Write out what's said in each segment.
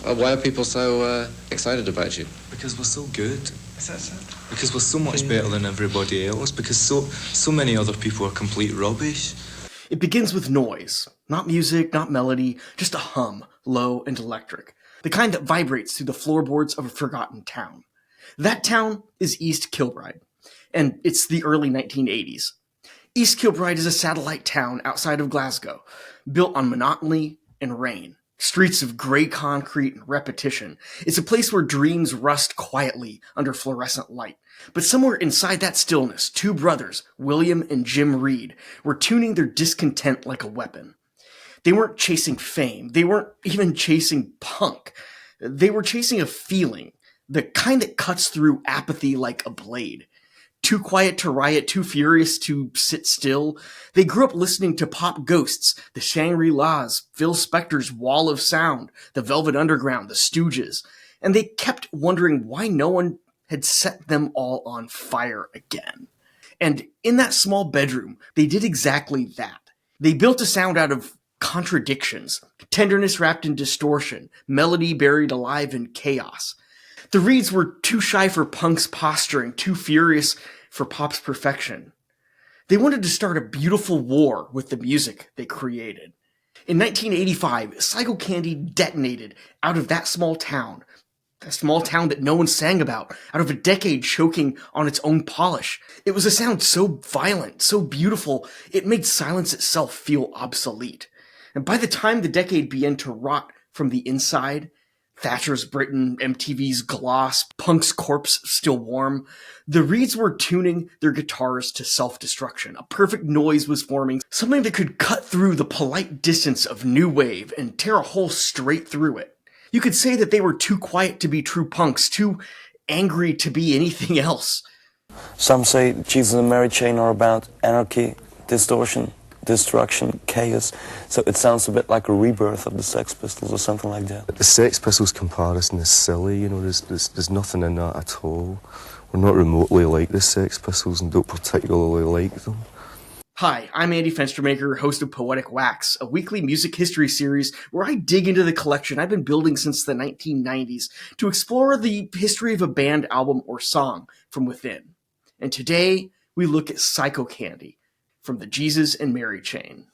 Why are people so excited about you? Because we're so good. Is that so? Because we're so much better than everybody else. Because so many other people are complete rubbish. It begins with noise. Not music, not melody, just a hum, low and electric. The kind that vibrates through the floorboards of a forgotten town. That town is East Kilbride, and it's the early 1980s. East Kilbride is a satellite town outside of Glasgow, built on monotony and rain. Streets of grey concrete and repetition. It's a place where dreams rust quietly under fluorescent light. But somewhere inside that stillness, two brothers, William and Jim Reid, were tuning their discontent like a weapon. They weren't chasing fame. They weren't even chasing punk. They were chasing a feeling, the kind that cuts through apathy like a blade. Too quiet to riot, too furious to sit still. They grew up listening to Pop Ghosts, the Shangri-Las, Phil Spector's Wall of Sound, the Velvet Underground, the Stooges, and they kept wondering why no one had set them all on fire again. And in that small bedroom, they did exactly that. They built a sound out of contradictions, tenderness wrapped in distortion, melody buried alive in chaos. The Reids were too shy for punk's posturing, too furious for pop's perfection. They wanted to start a beautiful war with the music they created. In 1985, Psychocandy detonated out of that small town that no one sang about, out of a decade choking on its own polish. It was a sound so violent, so beautiful, it made silence itself feel obsolete. And by the time the decade began to rot from the inside, Thatcher's Britain, MTV's Gloss, punk's corpse still warm, the Reids were tuning their guitars to self-destruction. A perfect noise was forming, something that could cut through the polite distance of new wave and tear a hole straight through it. You could say that they were too quiet to be true punks, too angry to be anything else. Some say Jesus and Mary Chain are about anarchy, distortion, destruction, chaos. So it sounds a bit like a rebirth of the Sex Pistols or something like that. The Sex Pistols comparison is silly, you know, there's nothing in that at all. We're not remotely like the Sex Pistols and don't particularly like them. Hi, I'm Andy Fenstermaker, host of Poetic Wax, a weekly music history series where I dig into the collection I've been building since the 1990s to explore the history of a band, album, or song from within. And today, we look at Psychocandy from the Jesus and Mary Chain.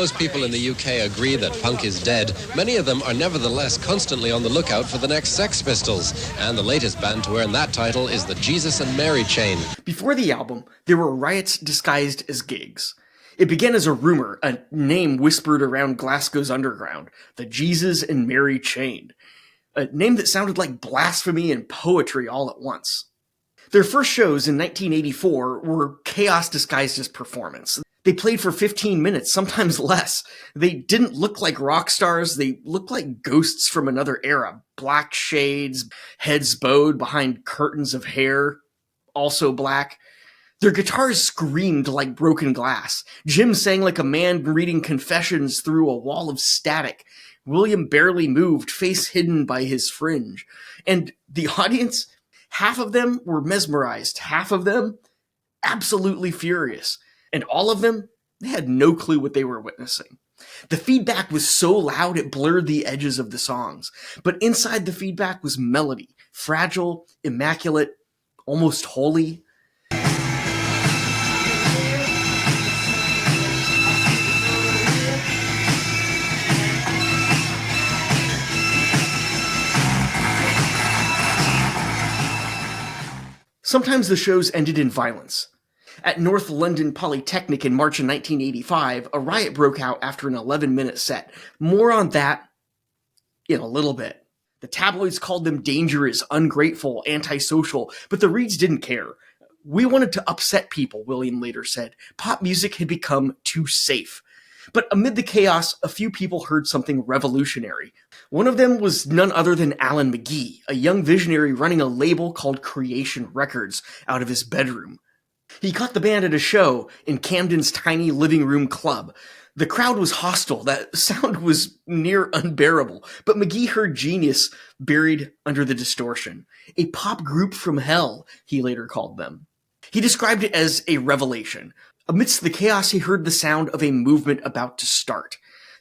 Most people in the UK agree that punk is dead. Many of them are nevertheless constantly on the lookout for the next Sex Pistols, and the latest band to earn that title is the Jesus and Mary Chain. Before the album, there were riots disguised as gigs. It began as a rumor, a name whispered around Glasgow's underground, the Jesus and Mary Chain, a name that sounded like blasphemy and poetry all at once. Their first shows in 1984 were chaos disguised as performance. They played for 15 minutes, sometimes less. They didn't look like rock stars, they looked like ghosts from another era. Black shades, heads bowed behind curtains of hair, also black. Their guitars screamed like broken glass. Jim sang like a man reading confessions through a wall of static. William barely moved, face hidden by his fringe. And the audience, half of them were mesmerized, half of them absolutely furious. And all of them, they had no clue what they were witnessing. The feedback was so loud it blurred the edges of the songs. But inside the feedback was melody, fragile, immaculate, almost holy. Sometimes the shows ended in violence. At North London Polytechnic in March of 1985, a riot broke out after an 11-minute set. More on that in a little bit. The tabloids called them dangerous, ungrateful, antisocial, but the Reids didn't care. We wanted to upset people, William later said. Pop music had become too safe. But amid the chaos, a few people heard something revolutionary. One of them was none other than Alan McGee, a young visionary running a label called Creation Records out of his bedroom. He caught the band at a show in Camden's tiny living room club. The crowd was hostile. That sound was near unbearable. But McGee heard genius buried under the distortion. A pop group from hell, he later called them. He described it as a revelation. Amidst the chaos, he heard the sound of a movement about to start.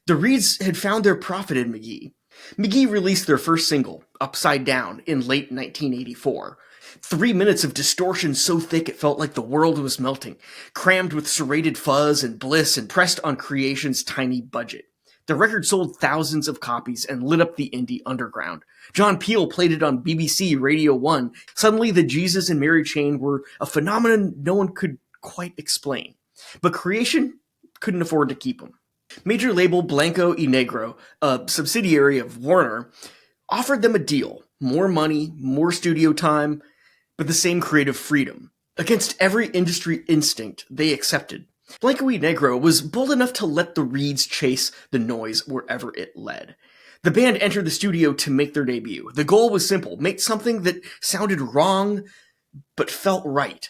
The Reids had found their prophet in McGee. McGee released their first single, Upside Down, in late 1984. 3 minutes of distortion so thick it felt like the world was melting, crammed with serrated fuzz and bliss and pressed on Creation's tiny budget. The record sold thousands of copies and lit up the indie underground. John Peel played it on BBC Radio 1. Suddenly, the Jesus and Mary chain were a phenomenon no one could quite explain. But Creation couldn't afford to keep them. Major label Blanco y Negro, a subsidiary of Warner, offered them a deal. More money, more studio time, but the same creative freedom. Against every industry instinct, they accepted. Blanco y Negro was bold enough to let the Reids chase the noise wherever it led. The band entered the studio to make their debut. The goal was simple: make something that sounded wrong, but felt right.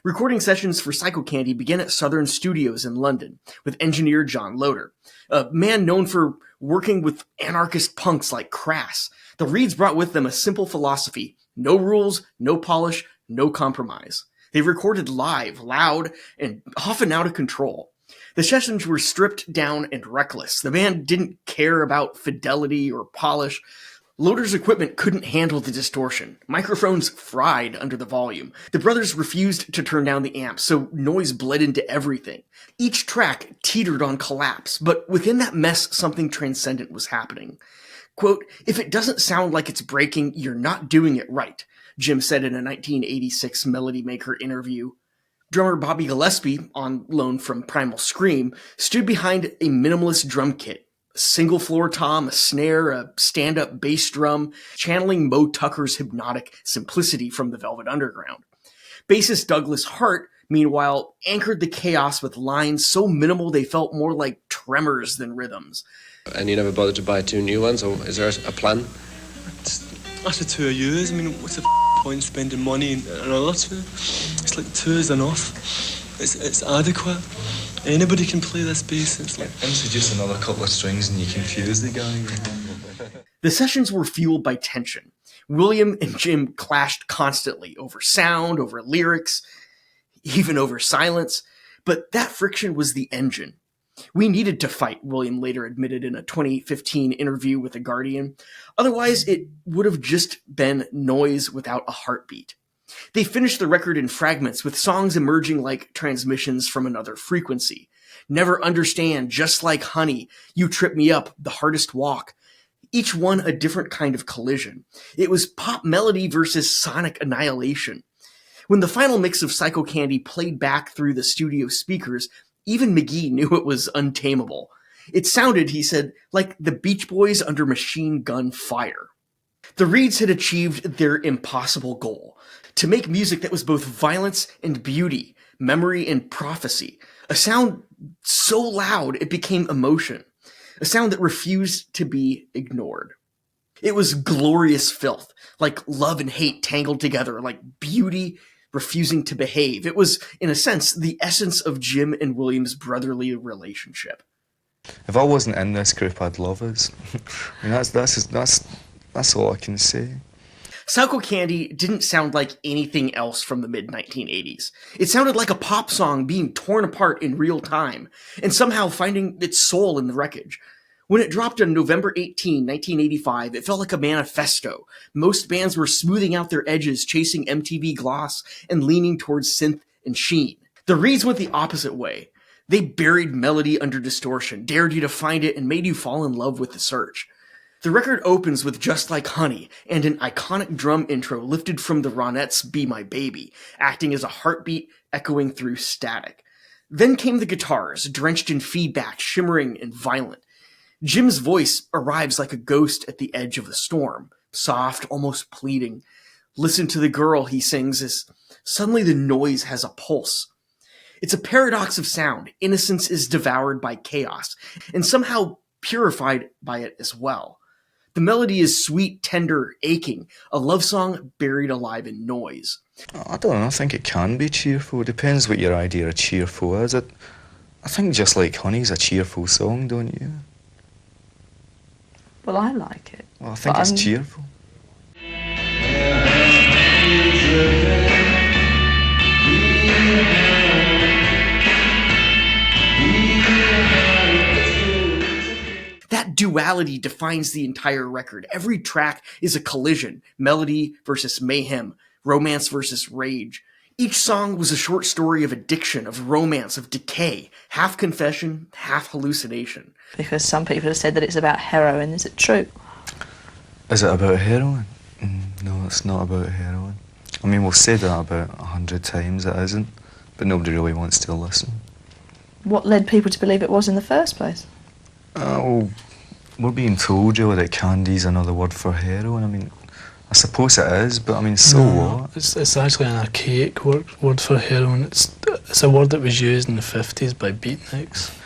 Recording sessions for Psychocandy began at Southern Studios in London, with engineer John Loder, a man known for working with anarchist punks like Crass. The Reids brought with them a simple philosophy: no rules, no polish, no compromise. They recorded live, loud, and often out of control. The sessions were stripped down and reckless. The band didn't care about fidelity or polish. Loder's equipment couldn't handle the distortion. Microphones fried under the volume. The brothers refused to turn down the amps, so noise bled into everything. Each track teetered on collapse, but within that mess, something transcendent was happening. Quote, "If it doesn't sound like it's breaking, you're not doing it right," Jim said in a 1986 Melody Maker interview. Drummer Bobby Gillespie, on loan from Primal Scream, stood behind a minimalist drum kit. A single floor tom, a snare, a stand-up bass drum, channeling Mo Tucker's hypnotic simplicity from the Velvet Underground. Bassist Douglas Hart, meanwhile, anchored the chaos with lines so minimal they felt more like tremors than rhythms. And you never bothered to buy 2 new ones, or is there a plan? After 2 years, I mean, what's the point spending money on another two? It's like 2 is enough. It's adequate. Anybody can play this bass. It's like introduce another couple of strings and you confuse the guy. The sessions were fueled by tension. William and Jim clashed constantly over sound, over lyrics, even over silence, but that friction was the engine. "We needed to fight," William later admitted in a 2015 interview with The Guardian. "Otherwise, it would have just been noise without a heartbeat." They finished the record in fragments, with songs emerging like transmissions from another frequency. "Never Understand," "Just Like Honey," "You Trip Me Up," "The Hardest Walk." Each one a different kind of collision. It was pop melody versus sonic annihilation. When the final mix of Psychocandy played back through the studio speakers, even McGee knew it was untamable. It sounded, he said, like the Beach Boys under machine gun fire. The Reids had achieved their impossible goal: to make music that was both violence and beauty, memory and prophecy. A sound so loud it became emotion. A sound that refused to be ignored. It was glorious filth, like love and hate tangled together, like beauty refusing to behave. It was, in a sense, the essence of Jim and William's brotherly relationship. If I wasn't in this group, I'd love us. I mean, that's all I can say. Psychocandy didn't sound like anything else from the mid-1980s. It sounded like a pop song being torn apart in real time, and somehow finding its soul in the wreckage. When it dropped on November 18, 1985, it felt like a manifesto. Most bands were smoothing out their edges, chasing MTV gloss, and leaning towards synth and sheen. The Reids went the opposite way. They buried melody under distortion, dared you to find it, and made you fall in love with the search. The record opens with Just Like Honey, and an iconic drum intro lifted from the Ronettes' Be My Baby, acting as a heartbeat echoing through static. Then came the guitars, drenched in feedback, shimmering and violent. Jim's voice arrives like a ghost at the edge of the storm, soft, almost pleading. "Listen to the girl," he sings, as suddenly the noise has a pulse. It's a paradox of sound. Innocence is devoured by chaos, and somehow purified by it as well. The melody is sweet, tender, aching, a love song buried alive in noise. I don't know, I think it can be cheerful. It depends what your idea of cheerful is. I think Just Like Honey's a cheerful song, don't you? Well, I like it. Well, I think it's cheerful. That duet duality defines the entire record. Every track is a collision, melody versus mayhem, romance versus rage. Each song was a short story of addiction, of romance, of decay, half confession, half hallucination. Because some people have said that it's about heroin. Is it true? Is it about heroin? No, it's not about heroin. I mean, we've said that about 100 times, it isn't, but nobody really wants to listen. What led people to believe it was in the first place? Well, we're being told really that candy's another word for heroin. I mean, I suppose it is, but I mean, so what? It's actually an archaic word for heroin. It's a word that was used in the 50s by beatniks,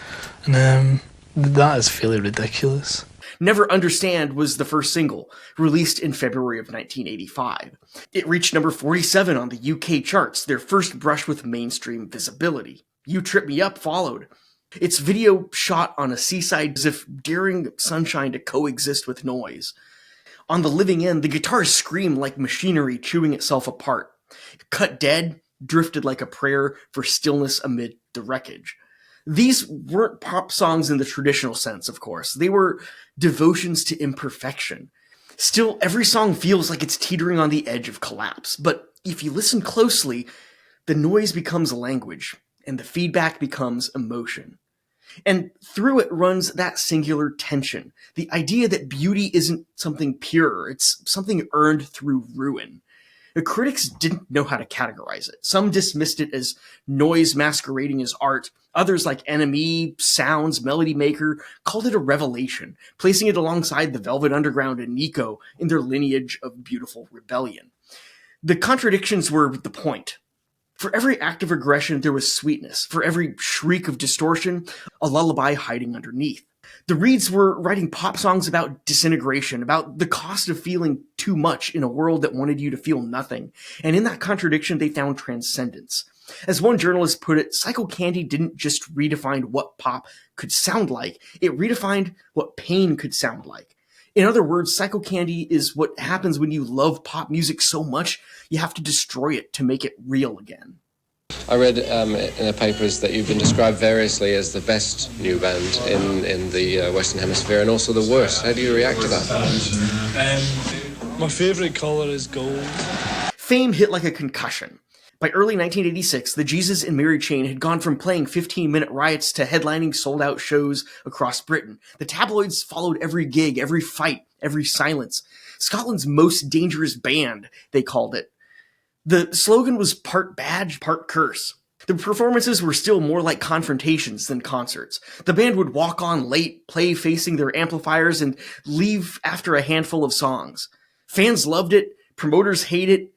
and that is fairly ridiculous. Never Understand was the first single, released in February of 1985. It reached number 47 on the UK charts, their first brush with mainstream visibility. You Trip Me Up followed. Its video shot on a seaside as if daring sunshine to coexist with noise. On the living end, the guitars scream like machinery chewing itself apart. Cut Dead drifted like a prayer for stillness amid the wreckage. These weren't pop songs in the traditional sense, of course. They were devotions to imperfection. Still, every song feels like it's teetering on the edge of collapse. But if you listen closely, the noise becomes language, and the feedback becomes emotion. And through it runs that singular tension, the idea that beauty isn't something pure, it's something earned through ruin. The critics didn't know how to categorize it. Some dismissed it as noise masquerading as art. Others, like NME, Sounds, Melody Maker, called it a revelation, placing it alongside the Velvet Underground and Nico in their lineage of beautiful rebellion. The contradictions were the point. For every act of aggression, there was sweetness. For every shriek of distortion, a lullaby hiding underneath. The Reids were writing pop songs about disintegration, about the cost of feeling too much in a world that wanted you to feel nothing. And in that contradiction, they found transcendence. As one journalist put it, Psychocandy didn't just redefine what pop could sound like, it redefined what pain could sound like. In other words, Psychocandy is what happens when you love pop music so much, you have to destroy it to make it real again. I read in the papers that you've been described variously as the best new band in the Western Hemisphere and also the worst. How do you react to that? My favourite colour is gold. Fame hit like a concussion. By early 1986, the Jesus and Mary chain had gone from playing 15-minute Riots to headlining sold-out shows across Britain. The tabloids followed every gig, every fight, every silence. Scotland's most dangerous band, they called it. The slogan was part badge, part curse. The performances were still more like confrontations than concerts. The band would walk on late, play facing their amplifiers, and leave after a handful of songs. Fans loved it, promoters hated it,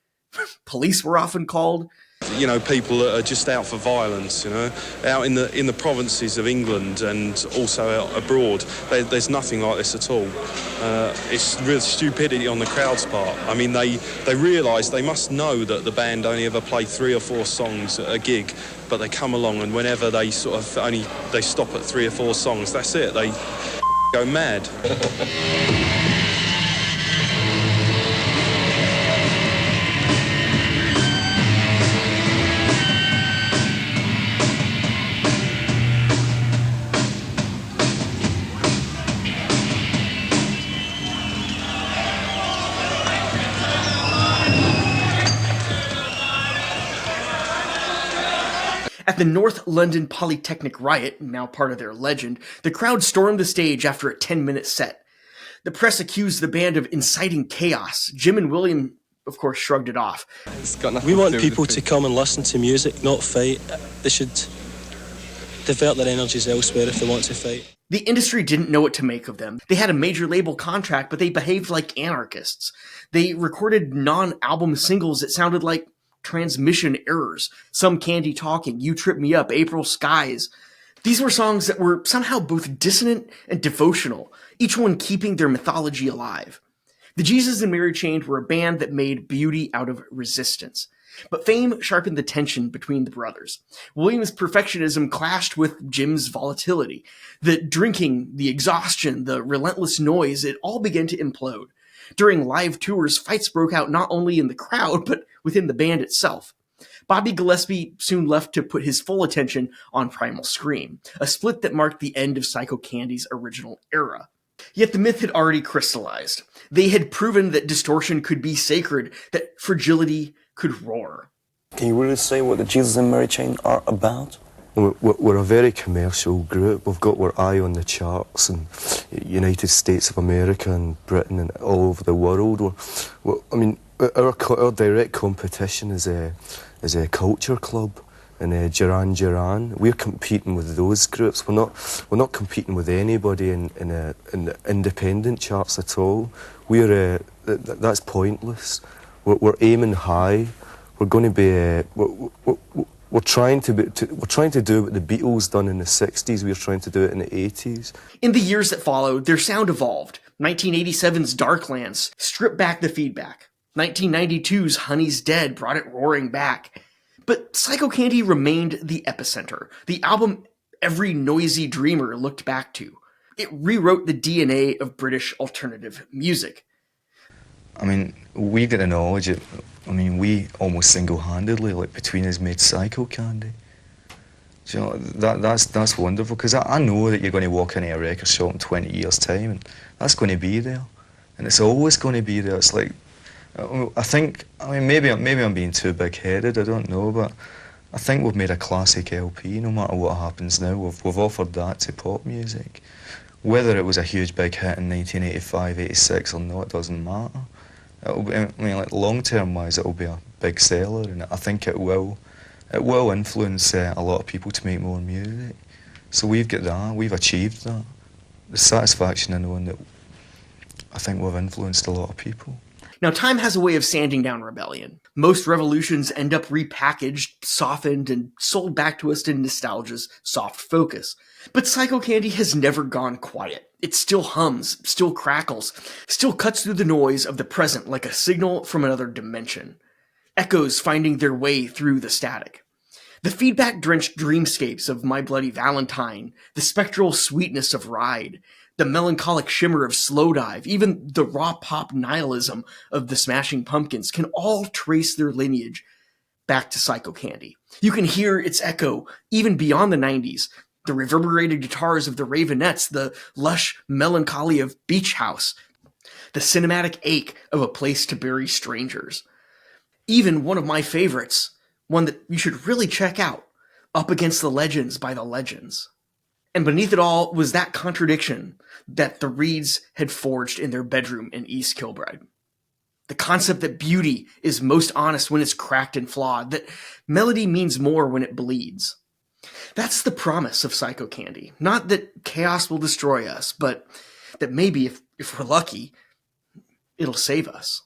police were often called. You know, people that are just out for violence, you know, out in the provinces of England and also out abroad. There's nothing like this at all. It's real stupidity on the crowd's part. I mean, they realise they must know that the band only ever play 3 or 4 songs at a gig, but they come along and whenever they sort of they stop at 3 or 4 songs, that's it. They go mad. At the North London Polytechnic Riot, now part of their legend, the crowd stormed the stage after a 10-minute set. The press accused the band of inciting chaos. Jim and William, of course, shrugged it off. We want people to come and listen to music, not fight. They should divert their energies elsewhere if they want to fight. The industry didn't know what to make of them. They had a major label contract, but they behaved like anarchists. They recorded non-album singles that sounded like transmission errors. Some Candy Talking, You Trip Me Up, April Skies. These were songs that were somehow both dissonant and devotional, each one keeping their mythology alive. The Jesus and Mary Chain were a band that made beauty out of resistance. But fame sharpened the tension between the brothers. William's perfectionism clashed with Jim's volatility. The drinking, the exhaustion, the relentless noise, it all began to implode. During live tours, fights broke out not only in the crowd, but within the band itself. Bobby Gillespie soon left to put his full attention on Primal Scream, a split that marked the end of Psychocandy's original era. Yet the myth had already crystallized. They had proven that distortion could be sacred, that fragility could roar. Can you really say what the Jesus and Mary Chain are about? We're a very commercial group. We've got our eye on the charts in United States of America and Britain and all over the world. I mean, our direct competition is a culture club and Duran Duran. We're competing with those groups. We're not competing with anybody in the independent charts at all. That's pointless. We're aiming high. We're going to be. We're trying to do what the Beatles done in the 60s. We're trying to do it in the 80s. In the years that followed, their sound evolved. 1987's Darklands stripped back the feedback. 1992's Honey's Dead brought it roaring back. But Psychocandy remained the epicenter, the album every noisy dreamer looked back to. It rewrote the DNA of British alternative music. I mean, we get the knowledge. We almost single-handedly, like between us, made Psychocandy. Do you know, that's wonderful, because I know that you're going to walk into a record shop in 20 years' time, and that's going to be there, and it's always going to be there. It's like, maybe I'm being too big-headed, I don't know, but I think we've made a classic LP. No matter what happens now, we've offered that to pop music. Whether it was a huge big hit in 1985, 86 or not, it doesn't matter. It'll be, like long-term wise, it'll be a big seller, and I think it will influence a lot of people to make more music. So we've got that, we've achieved that. The satisfaction in knowing that I think we've influenced a lot of people. Now, time has a way of sanding down rebellion. Most revolutions end up repackaged, softened, and sold back to us in nostalgia's soft focus. But Psychocandy has never gone quiet. It still hums, still crackles, still cuts through the noise of the present like a signal from another dimension. Echoes finding their way through the static. The feedback-drenched dreamscapes of My Bloody Valentine, the spectral sweetness of Ride, the melancholic shimmer of Slowdive, even the raw pop nihilism of the Smashing Pumpkins can all trace their lineage back to Psychocandy. You can hear its echo even beyond the 90s, the reverberated guitars of the Ravenettes, the lush melancholy of Beach House, the cinematic ache of A Place to Bury Strangers. Even one of my favorites, one that you should really check out, Up Against the Legends by the Legends. And beneath it all was that contradiction that the Reids had forged in their bedroom in East Kilbride. The concept that beauty is most honest when it's cracked and flawed, that melody means more when it bleeds. That's the promise of Psychocandy. Not that chaos will destroy us, but that maybe, if we're lucky, it'll save us.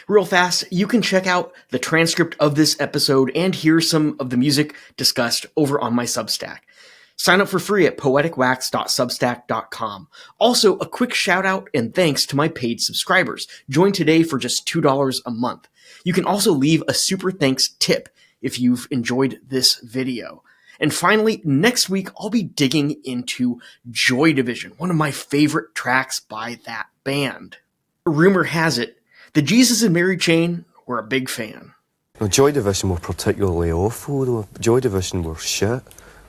Real fast, you can check out the transcript of this episode and hear some of the music discussed over on my Substack. Sign up for free at poeticwax.substack.com. Also, a quick shout out and thanks to my paid subscribers. Join today for just $2 a month. You can also leave a super thanks tip if you've enjoyed this video. And finally, next week, I'll be digging into Joy Division, one of my favorite tracks by that band. Rumor has it, the Jesus and Mary Chain were a big fan. No, Joy Division were particularly awful, though. Joy Division were shit.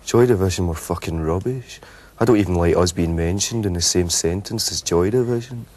Joy Division were fucking rubbish. I don't even like us being mentioned in the same sentence as Joy Division.